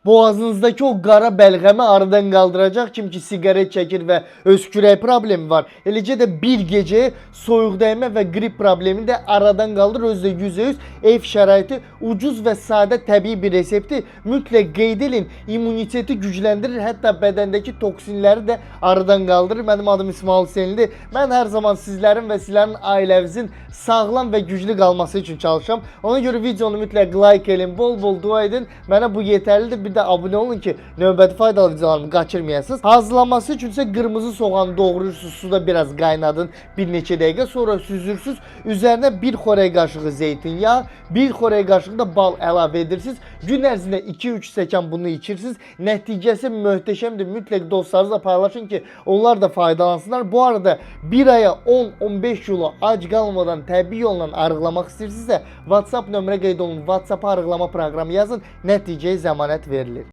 Boğazınızdaki o qara bəlğəmi aradan qaldıracaq kim ki siqaret çəkir və öskürək problemi var. Eləcə də bir gecə soyuq dəymə və qrip problemini də aradan qaldır. Özdə %100 ev şəraiti ucuz və sadə təbii bir resepti mütləq qeyd edin. İmmuniteti gücləndirir, hətta bədəndəki toksinləri də aradan qaldırır. Mənim adım İsmail Hüseynlidir. Mən hər zaman sizlərin və sizlərin ailənizin sağlam və güclü qalması üçün çalışıram. Ona görə videonu mütləq like edin, bol-bol dua edin. Mənə bu yetərlidir. Bir də abunə olun ki, növbəti faydalı videolarımı qaçırmayasınız. Hazırlanması üçün isə qırmızı soğanı doğrayırsınız, suda biraz qaynadın bir neçə dəqiqə, sonra süzürsünüz. Üzərinə 1 xörək qaşığı zeytinyağı, 1 xörək qaşığı da bal əlavə edirsiniz. Gün ərzində 2-3 stəkan bunu içirsiniz. Nəticəsi möhtəşəmdir. Mütləq dostlarınızla paylaşın ki, onlar da faydalansınlar. Bu arada bir aya 10-15 kilo ac qalmadan təbii yolla arıqlamaq istəyirsinizsə, WhatsApp nömrə qeyd olun. WhatsApp arıqlama proqramı yazın, nəticəyə zəmanət verilir.